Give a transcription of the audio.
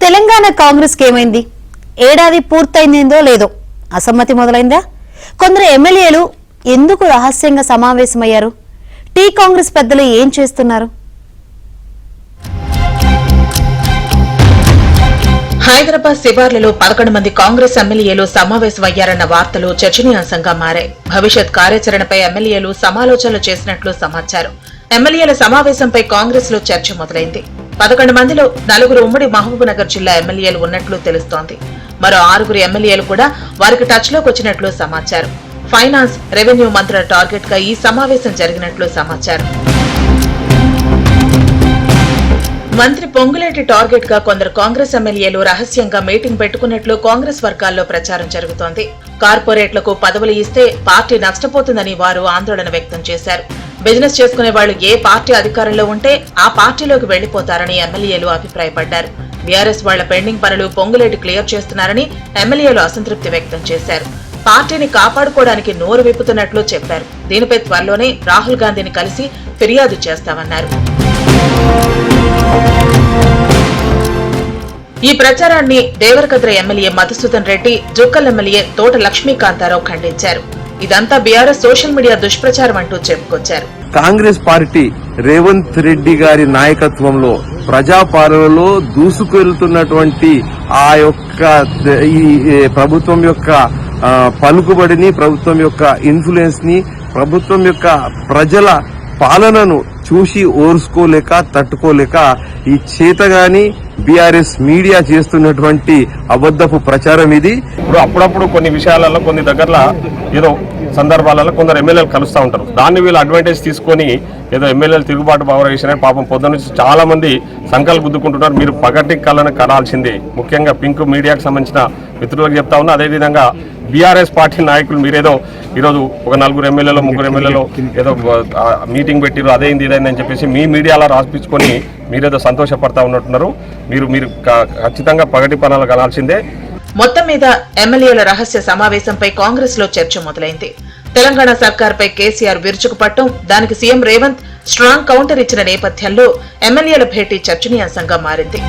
తెలంగాణ కాంగ్రెస్ ఏమైంది? ఏడాది పూర్తయిందో లేదో అసమ్మతి మొదలైందా? కొందరు ఎమ్మెల్యేలు ఎందుకు రహస్యంగా సమావేశమయ్యారు? టీ కాంగ్రెస్ పెద్దలు ఏం చేస్తున్నారు? హైదరాబాద్ శివార్లలో 11 మంది కాంగ్రెస్ ఎమ్మెల్యేలు సమావేశమయ్యారన్న వార్తలు చర్చనీయాంశంగా మారాయి. భవిష్యత్ కార్యాచరణపై ఎమ్మెల్యేలు సమాలోచనలు చేసినట్లు సమాచారం. ఎమ్మెల్యేల సమావేశంపై కాంగ్రెస్ లో చర్చ మొదలైంది. 11 మందిలో 4 ఉమ్మడి మహబూబ్నగర్ జిల్లా ఎమ్మెల్యేలు ఉన్నట్లు తెలుస్తోంది. మరో 6 ఎమ్మెల్యేలు కూడా వారికి టచ్ లోకి వచ్చినట్లు సమాచారం. ఫైనాన్స్, రెవెన్యూ మంత్రుల టార్గెట్ గా ఈ సమావేశం జరిగినట్లు సమాచారం. మంత్రి పొంగులేటి టార్గెట్ గా కొందరు కాంగ్రెస్ ఎమ్మెల్యేలు రహస్యంగా మీటింగ్ పెట్టుకున్నట్లు కాంగ్రెస్ వర్గాల్లో ప్రచారం జరుగుతోంది. కార్పొరేట్లకు పదవులు ఇస్తే పార్టీ నష్టపోతుందని వారు ఆందోళన వ్యక్తం చేశారు. బిజినెస్ చేసుకునే వాళ్లు ఏ పార్టీ అధికారంలో ఉంటే ఆ పార్టీలోకి వెళ్లిపోతారని ఎమ్మెల్యేలు అభిప్రాయపడ్డారు. బీఆర్ఎస్ వాళ్ల పెండింగ్ పనులు పొంగులేటి క్లియర్ చేస్తున్నారని ఎమ్మెల్యేలు అసంతృప్తి వ్యక్తం చేశారు. పార్టీని కాపాడుకోవడానికి నోరు విప్పుతున్నట్లు చెప్పారు. దీనిపై త్వరలోనే రాహుల్ గాంధీని కలిసి ఫిర్యాదు చేస్తామన్నారు. ఈ ప్రచారాన్ని దేవరకద్ర ఎమ్మెల్యే మధుసూదన్ రెడ్డి, జుక్కల్ ఎమ్మెల్యే తోట లక్ష్మీకాంతారావు ఖండించారు. ఇదంతా బీఆర్ఎస్ సోషల్ మీడియా దుష్ప్రచారం అంటూ చెప్పుకొచ్చారు. కాంగ్రెస్ పార్టీ రేవంత్ రెడ్డి గారి నాయకత్వంలో ప్రజాపాలనలో దూసుకెళ్తున్నటువంటి ఆ యొక్క ఈ ప్రభుత్వం యొక్క పలుకుబడిని, ప్రభుత్వం యొక్క ఇన్ఫ్లుయెన్స్ ని, ప్రభుత్వం యొక్క ప్రజల పాలనను చూసి ఓర్చుకోలేక తట్టుకోలేక ఈ చేతగాని బీఆర్ఎస్ మీడియా చేస్తున్నటువంటి అబద్ధపు ప్రచారం ఇది. ఇప్పుడు అప్పుడప్పుడు కొన్ని విషయాలలో కొన్ని దగ్గరలో ఏదో సందర్భాలలో కొందరు ఎమ్మెల్యేలు కలుస్తూ ఉంటారు. దాన్ని వీళ్ళు అడ్వాంటేజ్ తీసుకొని ఏదో ఎమ్మెల్యేలు తిరుగుబాటు పవర్ పాపం పొద్దున్న నుంచి చాలా మంది సంకలు గుద్దుకుంటున్నారు. మీరు పగటి కళ్ళను కనాల్సిందే. ముఖ్యంగా పింక్ మీడియాకు సంబంధించిన మిత్రులకు చెప్తా ఉన్నా. అదేవిధంగా బీఆర్ఎస్ పార్టీ నాయకులు మీరేదో ఈరోజు ఒక 4 ఎమ్మెల్యేలు 3 ఎమ్మెల్యేలు ఏదో మీటింగ్ పెట్టిరు, అదేంది ఇదైంది అని చెప్పేసి మీ మీడియాలో రాసిపించుకొని మీరేదో సంతోషపడతా ఉన్నట్టున్నారు. మీరు ఖచ్చితంగా పగటి పనాలు కనాల్సిందే. మొత్తం మీద ఎమ్మెల్యేల రహస్య సమావేశంపై కాంగ్రెస్ లో చర్చ మొదలైంది. తెలంగాణ సర్కార్పై కేసీఆర్ విరుచుకుపట్టం, దానికి సీఎం రేవంత్ స్ట్రాంగ్ కౌంటర్ ఇచ్చిన నేపథ్యంలో ఎమ్మెల్యేల భేటీ చర్చనీయాంశంగా మారింది.